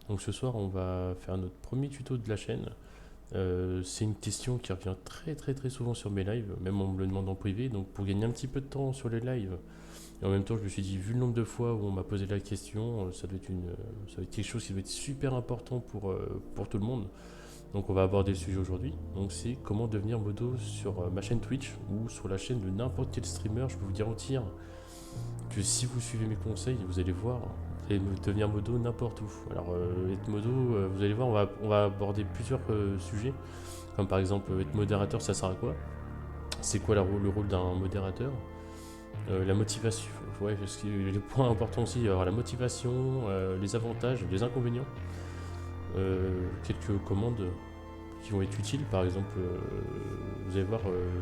Donc ce soir, on va faire notre premier tuto de la chaîne. C'est une question qui revient très souvent sur mes lives, même on me le demande en privé. Donc pour gagner un petit peu de temps sur les lives, et en même temps je me suis dit, vu le nombre de fois où on m'a posé la question, ça doit être quelque chose qui doit être super important pour tout le monde. Donc on va aborder le sujet aujourd'hui. Donc c'est comment devenir modo sur ma chaîne Twitch ou sur la chaîne de n'importe quel streamer. Je peux vous garantir que si vous suivez mes conseils, vous allez voir, vous allez devenir modo n'importe où. Alors être modo, vous allez voir, on va aborder plusieurs sujets, comme par exemple être modérateur, ça sert à quoi? C'est quoi le rôle d'un modérateur? La motivation, ouais, parce que les points importants aussi, alors la motivation, les avantages, les inconvénients, quelques commandes qui vont être utiles. Par exemple, vous allez voir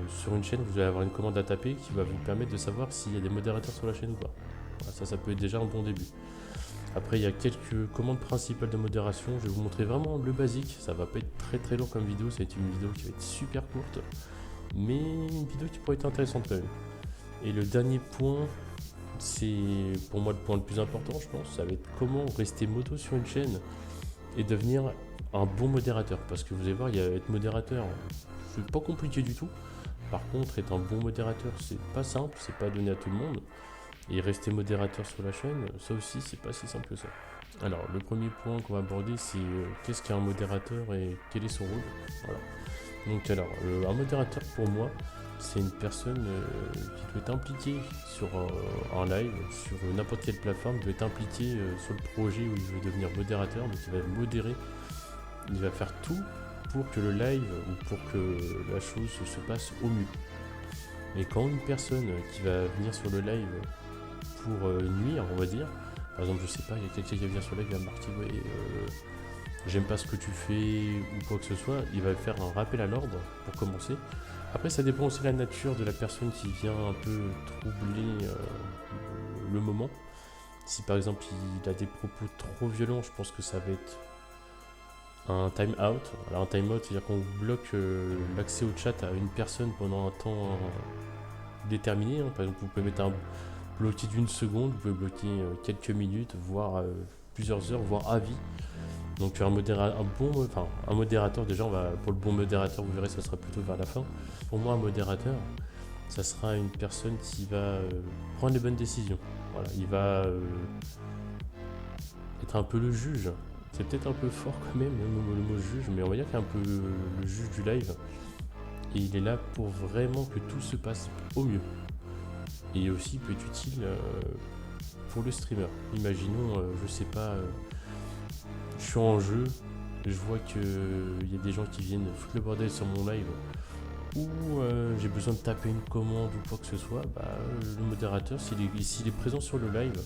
sur une chaîne, vous allez avoir une commande à taper qui va vous permettre de savoir s'il y a des modérateurs sur la chaîne ou pas. Voilà, ça peut être déjà un bon début. Après, il y a quelques commandes principales de modération. Je vais vous montrer vraiment le basique. Ça va pas être très lourd comme vidéo. Ça va être une vidéo qui va être super courte, mais une vidéo qui pourrait être intéressante quand même. Et le dernier point, c'est pour moi le point le plus important, je pense. Ça va être comment rester modo sur une chaîne et devenir un bon modérateur. Parce que vous allez voir, être modérateur, c'est pas compliqué du tout. Par contre, être un bon modérateur, c'est pas simple, c'est pas donné à tout le monde. Et rester modérateur sur la chaîne, ça aussi, c'est pas si simple que ça. Alors, le premier point qu'on va aborder, c'est qu'est-ce qu'un modérateur et quel est son rôle. Voilà. Donc, alors, un modérateur pour moi, c'est une personne qui doit être impliquée sur un live, sur n'importe quelle plateforme, doit être impliquée sur le projet où il veut devenir modérateur. Donc, il va modérer, il va faire tout pour que le live ou pour que la chose se passe au mieux. Et quand une personne qui va venir sur le live pour nuire, on va dire, par exemple, je sais pas, il y a quelqu'un qui va venir sur le live, il va marquer ouais, j'aime pas ce que tu fais ou quoi que ce soit, il va faire un rappel à l'ordre pour commencer. Après, ça dépend aussi de la nature de la personne qui vient un peu troubler le moment. Si par exemple il a des propos trop violents, je pense que ça va être un time out. Alors un time out, c'est-à-dire qu'on bloque l'accès au chat à une personne pendant un temps déterminé. Par exemple, vous pouvez mettre un bloqué d'une seconde, vous pouvez bloquer quelques minutes, voire plusieurs heures, voire à vie. Donc un modérateur, déjà, pour le bon modérateur, vous verrez, ça sera plutôt vers la fin. Pour moi, un modérateur, ça sera une personne qui va prendre les bonnes décisions. Voilà, il va être un peu le juge. C'est peut-être un peu fort quand même, le mot juge, mais on va dire qu'il est un peu le juge du live. Et il est là pour vraiment que tout se passe au mieux. Et aussi, il peut être utile pour le streamer. Imaginons, je sais pas, je suis en jeu, je vois qu'il y a des gens qui viennent foutre le bordel sur mon live, ou j'ai besoin de taper une commande ou quoi que ce soit, le modérateur, s'il est présent sur le live,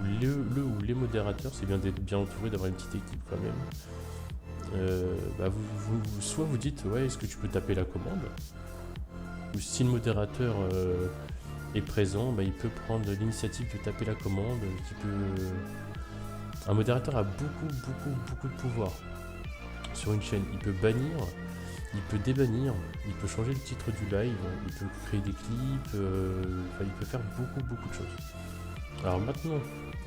ou les modérateurs, c'est bien d'être bien entouré, d'avoir une petite équipe quand même. Soit vous dites, ouais, est-ce que tu peux taper la commande? Ou si le modérateur est présent, il peut prendre l'initiative de taper la commande, un modérateur a beaucoup de pouvoir sur une chaîne. Il peut bannir, il peut débannir, il peut changer le titre du live, il peut créer des clips, il peut faire beaucoup de choses. Alors maintenant,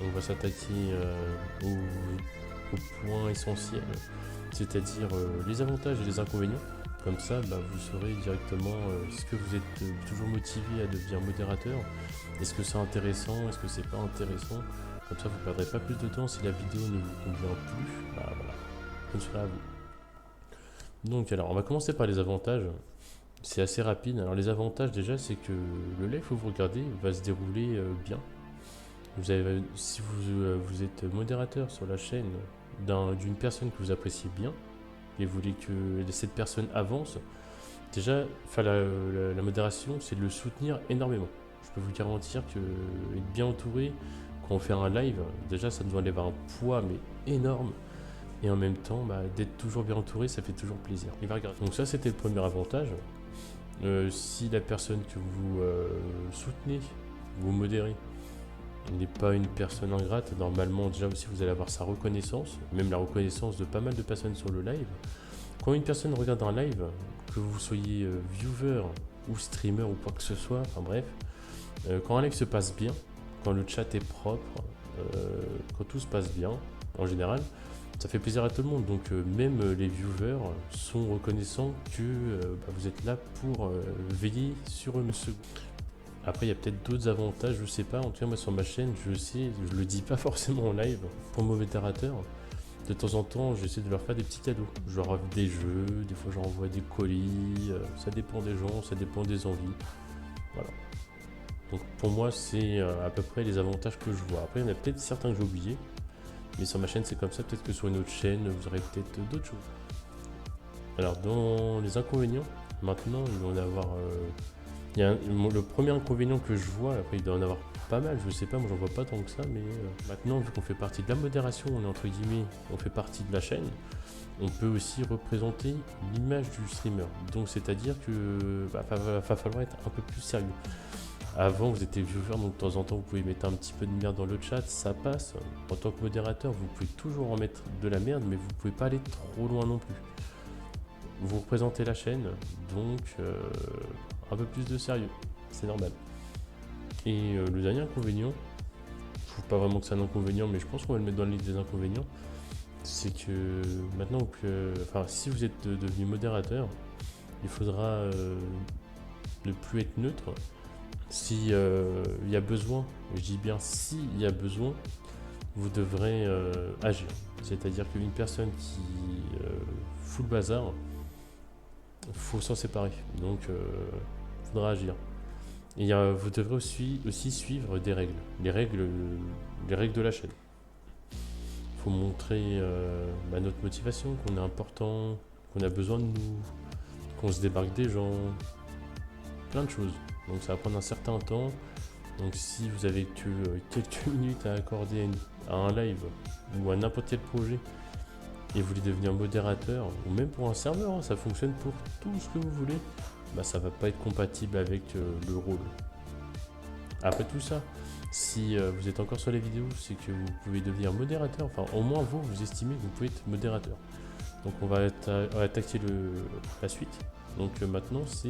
on va s'attaquer au point essentiel, c'est-à-dire les avantages et les inconvénients. Comme ça, vous saurez directement est-ce que vous êtes toujours motivé à devenir modérateur, est-ce que c'est intéressant, est-ce que c'est pas intéressant. Comme ça, vous ne perdrez pas plus de temps si la vidéo ne vous convient plus. Voilà, bonne soirée à vous. Donc, alors, on va commencer par les avantages. C'est assez rapide. Alors, les avantages, déjà, c'est que le live que vous regardez va se dérouler bien. Si vous êtes modérateur sur la chaîne d'une personne que vous appréciez bien et vous voulez que cette personne avance, déjà, la modération, c'est de le soutenir énormément. Je peux vous garantir que être bien entouré, quand on fait un live, déjà, ça nous enlève un poids, mais énorme. Et en même temps, d'être toujours bien entouré, ça fait toujours plaisir. Il va regarder. Donc ça, c'était le premier avantage. Si la personne que vous soutenez, vous modérez, n'est pas une personne ingrate, normalement, déjà aussi, vous allez avoir sa reconnaissance, même la reconnaissance de pas mal de personnes sur le live. Quand une personne regarde un live, que vous soyez viewer ou streamer ou quoi que ce soit, enfin bref, quand un live se passe bien, quand le chat est propre, quand tout se passe bien, en général, ça fait plaisir à tout le monde. Donc même les viewers sont reconnaissants que vous êtes là pour veiller sur eux. Après, il y a peut-être d'autres avantages, je sais pas. En tout cas, moi sur ma chaîne, je sais, je le dis pas forcément en live. Pour mes modérateurs, de temps en temps, j'essaie de leur faire des petits cadeaux. Je leur offre des jeux, des fois j'en envoie des colis. Ça dépend des gens, ça dépend des envies. Voilà. Donc pour moi, c'est à peu près les avantages que je vois. Après, il y en a peut-être certains que j'ai oubliés. Mais sur ma chaîne, c'est comme ça. Peut-être que sur une autre chaîne, vous aurez peut-être d'autres choses. Alors, dans les inconvénients, maintenant, il va y en avoir... le premier inconvénient que je vois, après il doit en avoir pas mal, je sais pas, moi j'en vois pas tant que ça, mais maintenant vu qu'on fait partie de la modération, on est entre guillemets, on fait partie de la chaîne, on peut aussi représenter l'image du streamer. Donc c'est-à-dire que va falloir être un peu plus sérieux. Avant vous étiez viewer, donc de temps en temps vous pouvez mettre un petit peu de merde dans le chat, ça passe. En tant que modérateur, vous pouvez toujours en mettre de la merde, mais vous pouvez pas aller trop loin non plus. Vous représentez la chaîne, donc un peu plus de sérieux, c'est normal. Et le dernier inconvénient, je trouve pas vraiment que c'est un inconvénient, mais je pense qu'on va le mettre dans la liste des inconvénients, c'est que maintenant, si vous êtes devenu modérateur, il faudra ne plus être neutre. Si il y a besoin, je dis bien si il y a besoin, vous devrez agir. C'est-à-dire qu'une personne qui fout le bazar, il faut s'en séparer. Donc il faudra agir. Et vous devrez aussi suivre des règles. Les règles de la chaîne. Il faut montrer notre motivation, qu'on est important, qu'on a besoin de nous, qu'on se débarque des gens, plein de choses. Donc ça va prendre un certain temps. Donc si vous avez que quelques minutes à accorder à un live ou à n'importe quel projet et vous voulez devenir modérateur, ou même pour un serveur, hein, ça fonctionne pour tout ce que vous voulez, ça va pas être compatible avec le rôle. Après tout ça, si vous êtes encore sur les vidéos, c'est que vous pouvez devenir modérateur, enfin au moins vous estimez que vous pouvez être modérateur. Donc on va attaquer la suite. Donc maintenant c'est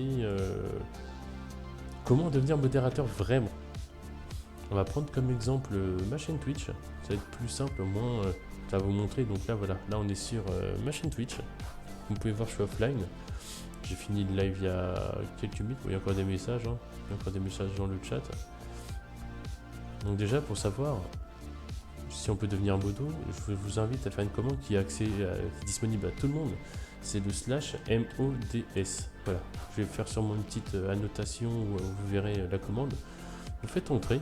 comment devenir modérateur vraiment. On va prendre comme exemple ma chaîne Twitch, ça va être plus simple, au moins ça va vous montrer. Donc là voilà, là on est sur ma chaîne Twitch, vous pouvez voir je suis offline, j'ai fini le live il y a quelques minutes, il y a encore des messages, hein. Il y a encore des messages dans le chat. Donc déjà pour savoir si on peut devenir modo, je vous invite à faire une commande qui est disponible à tout le monde, c'est le /MODS. Voilà, je vais faire sûrement une petite annotation où vous verrez la commande. Vous faites entrer.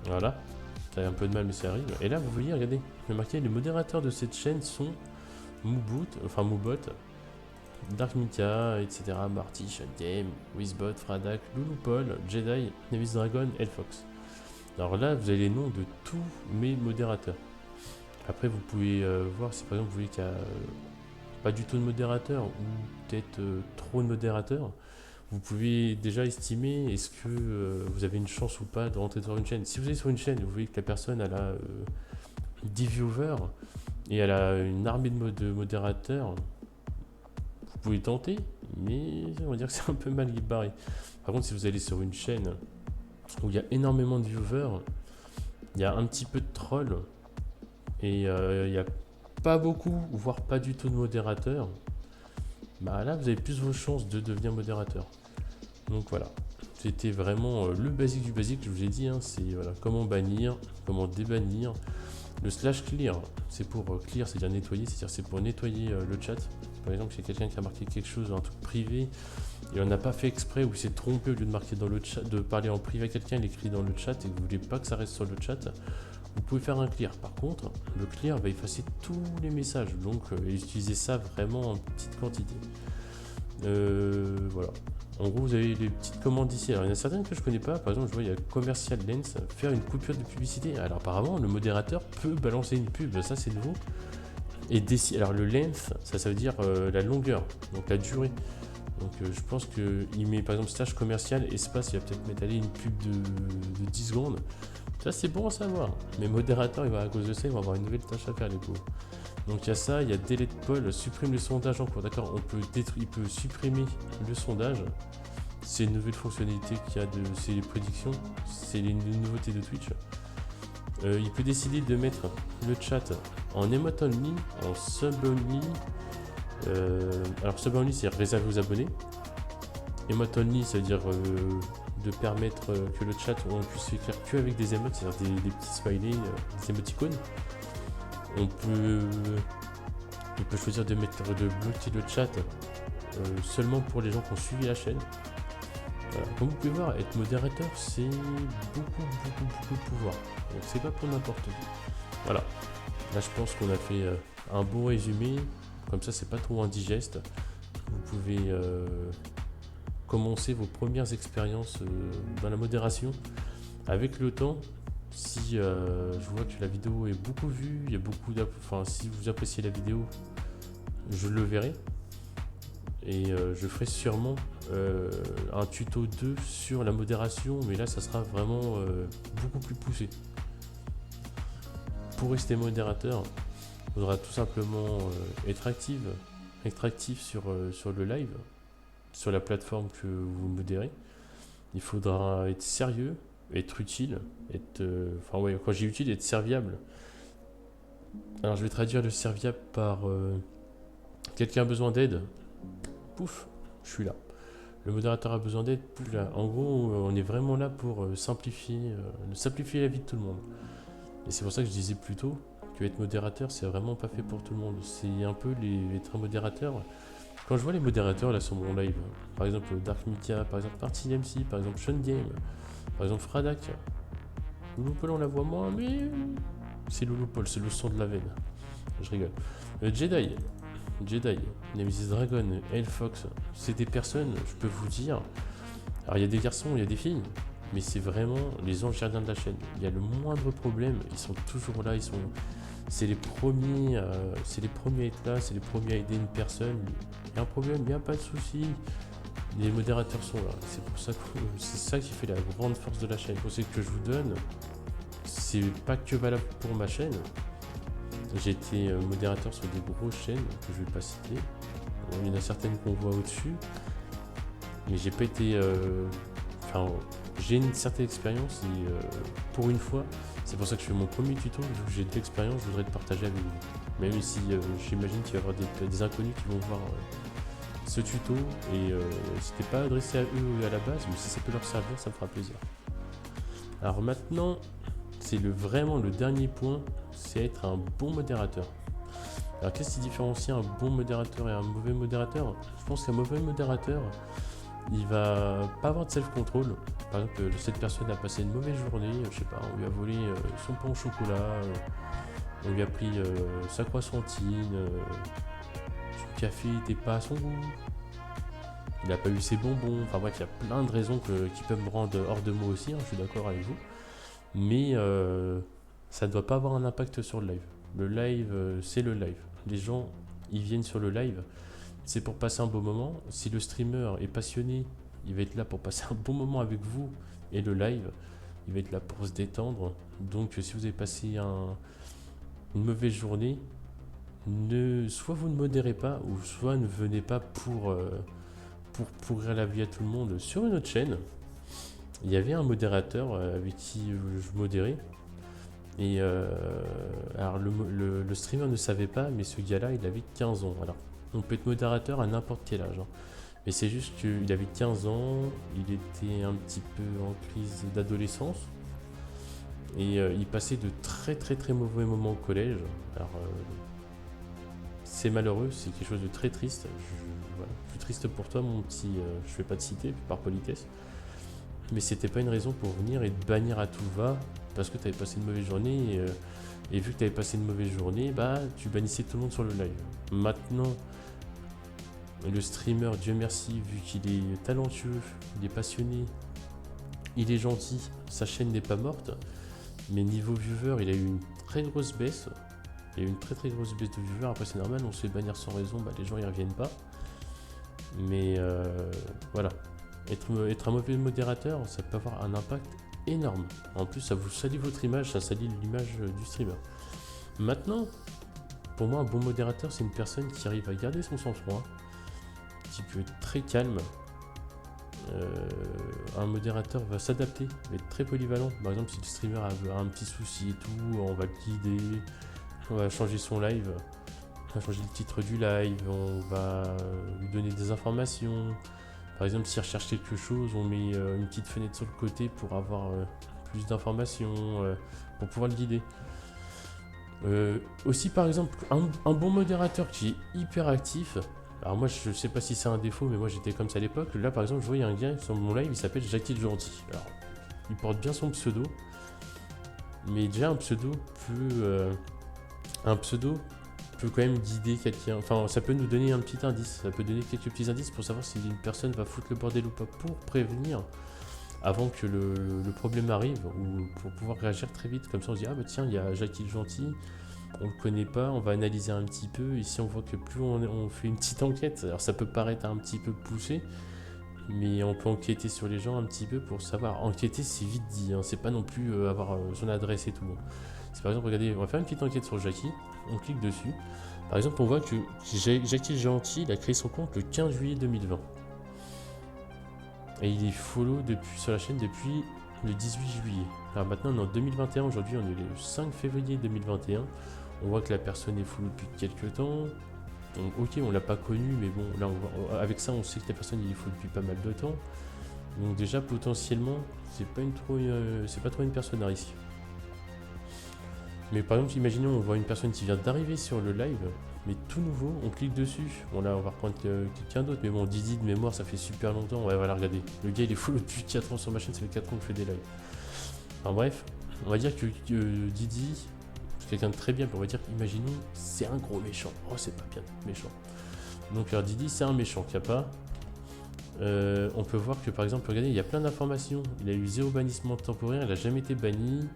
Voilà, ça a un peu de mal mais ça arrive. Et là vous voyez, regardez, il est marqué les modérateurs de cette chaîne sont Moobot, Dark Mika, etc. Marty, Shotgame, Wizbot, Fradak, Loulou-Paul, Jedi, Nevis Dragon, Elfox. Alors là vous avez les noms de tous mes modérateurs. Après vous pouvez voir si par exemple vous voyez qu'il n'y a pas du tout de modérateur ou peut-être trop de modérateurs. Vous pouvez déjà estimer est-ce que vous avez une chance ou pas de rentrer sur une chaîne. Si vous êtes sur une chaîne et vous voyez que la personne elle a 10 viewers et elle a une armée de modérateurs, vous pouvez tenter, mais on va dire que c'est un peu mal barré. Par contre, si vous allez sur une chaîne où il y a énormément de viewers, il y a un petit peu de troll et il n'y a pas beaucoup, voire pas du tout de modérateurs, là vous avez plus vos chances de devenir modérateur. Donc voilà, c'était vraiment le basique du basique, je vous ai dit, hein, c'est voilà, comment bannir, comment débannir. Le /clear, c'est pour clear, c'est-à-dire nettoyer, c'est-à-dire c'est pour nettoyer le chat. Par exemple, c'est quelqu'un qui a marqué quelque chose, un truc privé, et on n'a pas fait exprès ou il s'est trompé au lieu de marquer dans le chat, de parler en privé à quelqu'un, il écrit dans le chat et que vous voulez pas que ça reste sur le chat, vous pouvez faire un clear. Par contre, le clear va effacer tous les messages, donc utilisez ça vraiment en petite quantité. Voilà. En gros, vous avez les petites commandes ici. Alors, il y en a certaines que je connais pas. Par exemple, je vois, il y a Commercial Lens, faire une coupure de publicité. Alors, apparemment, le modérateur peut balancer une pub. Ça, c'est nouveau. Et alors, le length, ça veut dire la longueur, donc la durée. Donc, je pense qu'il met, par exemple, /commercial, espace, il va peut-être mettre une pub de 10 secondes. Ça, c'est bon à savoir. Mais modérateur, à cause de ça, il va avoir une nouvelle tâche à faire, les pauvres. Donc il y a ça, il y a delete poll, supprime le sondage en cours. D'accord, il peut supprimer le sondage. C'est une nouvelle fonctionnalité qu'il y a c'est les prédictions, c'est les nouveautés de Twitch. Il peut décider de mettre le chat en emote only, en sub only. Alors sub only c'est réservé aux abonnés. Emote only ça veut dire de permettre que le chat on puisse écrire que avec des emotes, c'est-à-dire des petits smileys, des émoticônes. On peut choisir de bloquer le chat seulement pour les gens qui ont suivi la chaîne. Voilà. Comme vous pouvez voir, être modérateur, c'est beaucoup de pouvoir. Donc c'est pas pour n'importe qui. Voilà. Là, je pense qu'on a fait un bon résumé. Comme ça, c'est pas trop indigeste. Vous pouvez commencer vos premières expériences dans la modération. Avec le temps, si je vois que la vidéo est beaucoup vue, il y a beaucoup si vous appréciez la vidéo, je le verrai. Et je ferai sûrement un tuto 2 sur la modération, mais là ça sera vraiment beaucoup plus poussé. Pour rester modérateur, il faudra tout simplement être actif sur le live, sur la plateforme que vous modérez. Il faudra être sérieux, être utile, quand j'ai utile, être serviable. Alors je vais traduire le serviable par quelqu'un a besoin d'aide. Pouf, je suis là. Le modérateur a besoin d'aide, pouf là. En gros, on est vraiment là pour simplifier la vie de tout le monde. Et c'est pour ça que je disais plus tôt que être modérateur, c'est vraiment pas fait pour tout le monde. C'est un peu être un modérateur. Quand je vois les modérateurs là sur mon live, par exemple Dark Mika, par exemple Martin MC, par exemple Sean Game, par exemple Fradak, Loulou on la voit moins, mais c'est Loulou Paul, c'est le son de la veine. Je rigole. Jedi, Nemesis Dragon, Fox, c'est des personnes, je peux vous dire. Alors il y a des garçons, il y a des filles, mais c'est vraiment les anges gardiens de la chaîne. Il y a le moindre problème, ils sont toujours là, c'est les premiers à être là, c'est les premiers à aider une personne. Il y a un problème, il n'y a pas de souci. Les modérateurs sont là. C'est pour ça que c'est ça qui fait la grande force de la chaîne. Le conseil que je vous donne, c'est pas que valable pour ma chaîne. J'ai été modérateur sur des grosses chaînes que je vais pas citer. Il y en a certaines qu'on voit au-dessus, mais j'ai pas été. J'ai une certaine expérience et pour une fois, c'est pour ça que je fais mon premier tuto. Vu que j'ai de l'expérience, je voudrais le partager avec vous. Même si j'imagine qu'il va y avoir des inconnus qui vont voir ce tuto et c'était pas adressé à eux à la base, mais si ça peut leur servir, ça me fera plaisir. Alors maintenant, c'est vraiment le dernier point, c'est être un bon modérateur. Alors qu'est-ce qui différencie un bon modérateur et un mauvais modérateur? Je pense qu'un mauvais modérateur, il va pas avoir de self-control. Par exemple, cette personne a passé une mauvaise journée, je sais pas, on lui a volé son pain au chocolat, on lui a pris sa croissantine, son café n'était pas à son goût, il n'a pas eu ses bonbons, enfin bref, il y a plein de raisons qui peuvent me rendre hors de moi aussi, je suis d'accord avec vous. Mais ça ne doit pas avoir un impact sur le live. Le live, c'est le live. Les gens, ils viennent sur le live, c'est pour passer un bon moment. Si le streamer est passionné, il va être là pour passer un bon moment avec vous et le live, il va être là pour se détendre. Donc si vous avez passé une mauvaise journée, soit vous ne modérez pas, ou soit ne venez pas pour pourrir la vie à tout le monde. Sur une autre chaîne, il y avait un modérateur avec qui je modérais. Et alors le streamer ne savait pas, mais ce gars-là, il avait 15 ans. Alors, on peut être modérateur à n'importe quel âge. Mais c'est juste qu'il avait 15 ans, il était un petit peu en crise d'adolescence. Et il passait de très mauvais moments au collège. Alors, c'est malheureux, c'est quelque chose de très triste. Je suis triste pour toi, mon petit. Je ne vais pas te citer par politesse. Mais c'était pas une raison pour venir et te bannir à tout va parce que tu avais passé une mauvaise journée et vu que tu avais passé une mauvaise journée, bah tu bannissais tout le monde sur le live. Maintenant, le streamer, Dieu merci, vu qu'il est talentueux, il est passionné, il est gentil, sa chaîne n'est pas morte, mais niveau viewer, il a eu une très grosse baisse. Il y a eu une très grosse baisse de viewers. Après c'est normal, on se fait bannir sans raison, bah les gens ils reviennent pas. Mais voilà. Être un mauvais modérateur, ça peut avoir un impact énorme. En plus, ça vous salit votre image, ça salit l'image du streamer. Maintenant, pour moi, un bon modérateur, c'est une personne qui arrive à garder son sang-froid, qui peut être très calme, un modérateur va s'adapter, va être très polyvalent. Par exemple, si le streamer a un petit souci et tout, on va le guider, on va changer son live, on va changer le titre du live, on va lui donner des informations. Par exemple, s'il recherche quelque chose, on met une petite fenêtre sur le côté pour avoir plus d'informations, pour pouvoir le guider. Aussi, par exemple, un bon modérateur qui est hyper actif. Alors moi, je sais pas si c'est un défaut, mais moi j'étais comme ça à l'époque. Là, par exemple, je voyais un gars sur mon live, il s'appelle Jackie le Gentil. Alors, il porte bien son pseudo, mais déjà un pseudo peut quand même guider quelqu'un. Enfin, ça peut nous donner un petit indice. Ça peut donner quelques petits indices pour savoir si une personne va foutre le bordel ou pas, pour prévenir avant que le problème arrive, ou pour pouvoir réagir très vite. Comme ça, on se dit, ah bah tiens, il y a Jackie le Gentil, on le connaît pas, on va analyser un petit peu. Ici, on voit que plus on fait une petite enquête, alors ça peut paraître un petit peu poussé, mais on peut enquêter sur les gens un petit peu pour savoir. Enquêter, c'est vite dit, hein, c'est pas non plus avoir son adresse et tout. C'est par exemple, regardez, on va faire une petite enquête sur Jackie, on clique dessus. Par exemple, on voit que Jackie le Gentil, il a créé son compte le 15 juillet 2020. Et il est follow sur la chaîne depuis le 18 juillet. Alors maintenant, on est en 2021, aujourd'hui on est le 5 février 2021. On voit que la personne est follow depuis quelques temps. Donc, ok, on l'a pas connu, mais bon, là, avec ça, on sait que la personne il est follow depuis pas mal de temps. Donc déjà, potentiellement, c'est pas trop une personne à risque. Mais par exemple, imaginons, on voit une personne qui vient d'arriver sur le live, mais tout nouveau, on clique dessus. Bon là, on va reprendre quelqu'un d'autre, mais bon, Didi de mémoire, ça fait super longtemps. Ouais, voilà, regardez. Le gars, il est follow depuis 4 ans sur ma chaîne, ça fait 4 ans que je fais des lives. Enfin bref, on va dire que Didi, c'est quelqu'un de très bien, on va dire, imaginons, c'est un gros méchant. Oh, c'est pas bien, méchant. Donc alors Didi, c'est un méchant qu'il n'y a pas. On peut voir que par exemple, regardez, il y a plein d'informations. Il a eu 0 bannissement temporaire, il n'a jamais été banni.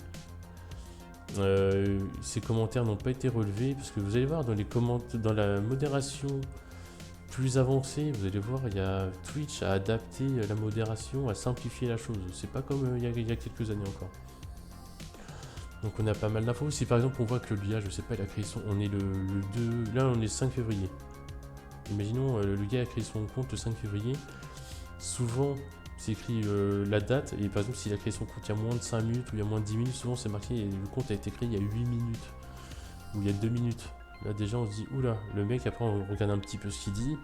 Ses commentaires n'ont pas été relevés, parce que vous allez voir dans la modération plus avancée, vous allez voir, il y a Twitch a adapté la modération, a simplifié la chose. C'est pas comme il y a quelques années encore. Donc on a pas mal d'infos. Si par exemple on voit que le gars, je sais pas, il a créé son... On est le 2... Là on est le 5 février. Imaginons le gars a créé son compte le 5 février. Souvent c'est écrit la date, et par exemple s'il a créé son compte il y a moins de 5 minutes ou il y a moins de 10 minutes, souvent c'est marqué le compte a été créé il y a 8 minutes ou il y a 2 minutes. Là déjà on se dit oula, le mec, après on regarde un petit peu ce qu'il dit.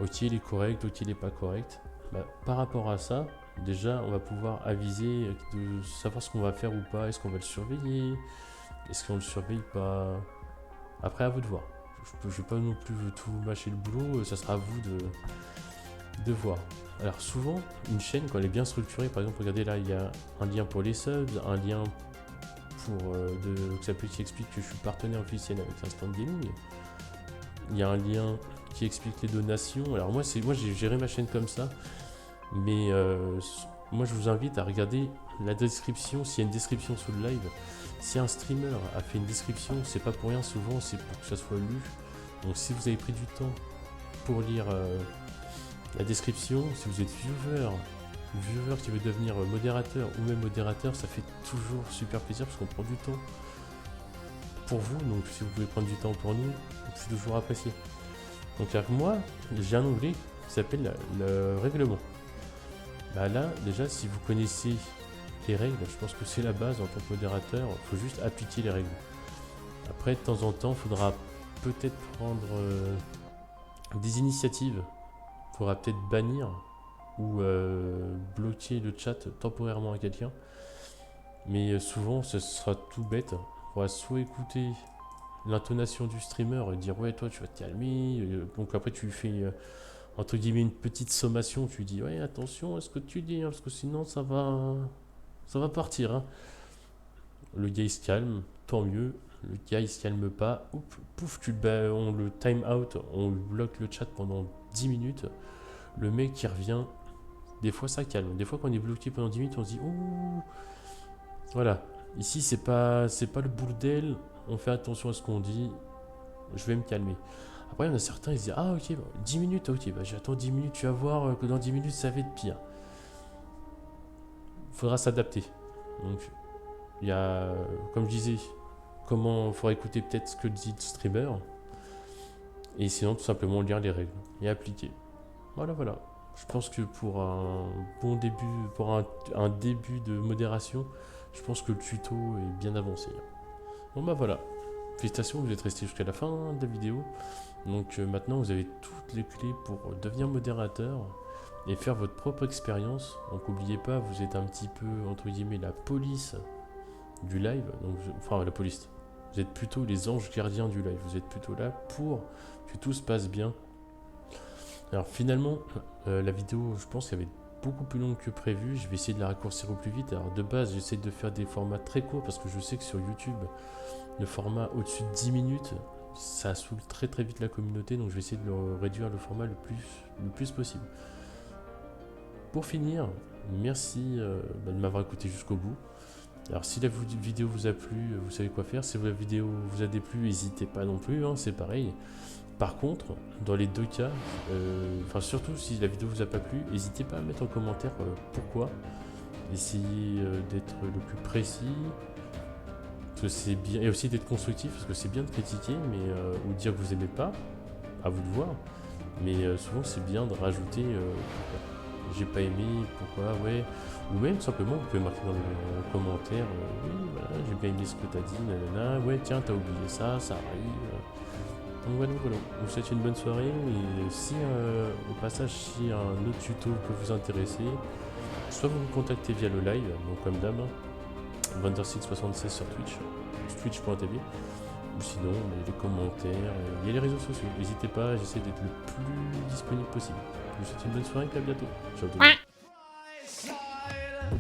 Ok, il est correct, ok, il est pas correct. Bah, par rapport à ça, déjà on va pouvoir aviser de savoir ce qu'on va faire ou pas. Est-ce qu'on va le surveiller? Est-ce qu'on le surveille pas? Après, à vous de voir. Je vais pas non plus tout mâcher le boulot, ça sera à vous de voir. Alors souvent, une chaîne, quand elle est bien structurée, par exemple, regardez là, il y a un lien pour les subs, un lien pour qui explique que je suis partenaire officiel avec Instant Gaming. Il y a un lien qui explique les donations. Alors moi j'ai géré ma chaîne comme ça, mais moi je vous invite à regarder la description. S'il y a une description sous le live, si un streamer a fait une description, c'est pas pour rien, souvent c'est pour que ça soit lu. Donc si vous avez pris du temps pour lire la description, si vous êtes viewer qui veut devenir modérateur ou même modérateur, ça fait toujours super plaisir parce qu'on prend du temps pour vous. Donc si vous pouvez prendre du temps pour nous, c'est toujours apprécié. Donc avec moi, j'ai un onglet qui s'appelle le règlement. Bah là, déjà, si vous connaissez les règles, je pense que c'est la base en tant que modérateur. Il faut juste appliquer les règles. Après, de temps en temps, il faudra peut-être prendre des initiatives. Il faudra peut-être bannir ou bloquer le chat temporairement à quelqu'un. Mais souvent, ce sera tout bête. On va soit écouter l'intonation du streamer et dire ouais, toi tu vas te calmer. Donc après, tu lui fais entre guillemets une petite sommation. Tu lui dis ouais, attention à ce que tu dis, hein, parce que sinon ça va partir. Hein. Le gars il se calme, tant mieux. Le gars il se calme pas, pouf, on le time out, on bloque le chat pendant 10 minutes. Le mec qui revient, des fois ça calme. Des fois quand on est bloqué pendant 10 minutes, on se dit ouh. Voilà, ici c'est pas le bordel, on fait attention à ce qu'on dit, je vais me calmer. Après il y en a certains, ils se disent ah ok, 10 minutes, ok, bah j'attends 10 minutes, tu vas voir que dans 10 minutes ça va être pire. Il faudra s'adapter. Donc il y a, comme je disais, il faudra écouter peut-être ce que dit le streamer, et sinon tout simplement lire les règles et appliquer. Voilà. Je pense que pour un bon début, pour un début de modération, je pense que le tuto est bien avancé. Bon bah voilà, félicitations, vous êtes resté jusqu'à la fin de la vidéo. Donc maintenant vous avez toutes les clés pour devenir modérateur et faire votre propre expérience. Donc n'oubliez pas, vous êtes un petit peu entre guillemets la police du live, donc, enfin la police. Vous êtes plutôt les anges gardiens du live, vous êtes plutôt là pour que tout se passe bien. Alors finalement, la vidéo, je pense qu'elle va être beaucoup plus longue que prévu. Je vais essayer de la raccourcir au plus vite. Alors de base, j'essaie de faire des formats très courts parce que je sais que sur YouTube, le format au-dessus de 10 minutes, ça saoule très très vite la communauté. Donc je vais essayer de réduire le format le plus possible. Pour finir, merci de m'avoir écouté jusqu'au bout. Alors si la vidéo vous a plu, vous savez quoi faire. Si la vidéo vous a déplu, n'hésitez pas non plus, hein, c'est pareil. Par contre, dans les deux cas, enfin surtout si la vidéo vous a pas plu, n'hésitez pas à mettre en commentaire pourquoi. Essayez d'être le plus précis. Parce que c'est bien, et aussi d'être constructif, parce que c'est bien de critiquer, mais ou de dire que vous aimez pas, à vous de voir. Mais souvent c'est bien de rajouter j'ai pas aimé, pourquoi, ouais. Ou même simplement vous pouvez marquer dans les commentaires oui voilà, j'ai bien aimé ce que t'as dit, nanana, ouais tiens t'as oublié ça, ça arrive. Donc voilà, voilà, je vous souhaite une bonne soirée et si au passage si un autre tuto peut vous intéresser, soit vous me contactez via le live, donc comme d'hab, Wonderseed76 sur Twitch, twitch.tv, ou sinon les commentaires, il y a les réseaux sociaux, n'hésitez pas, j'essaie d'être le plus disponible possible. Je vous souhaite une bonne soirée et à bientôt. Ciao tout le monde.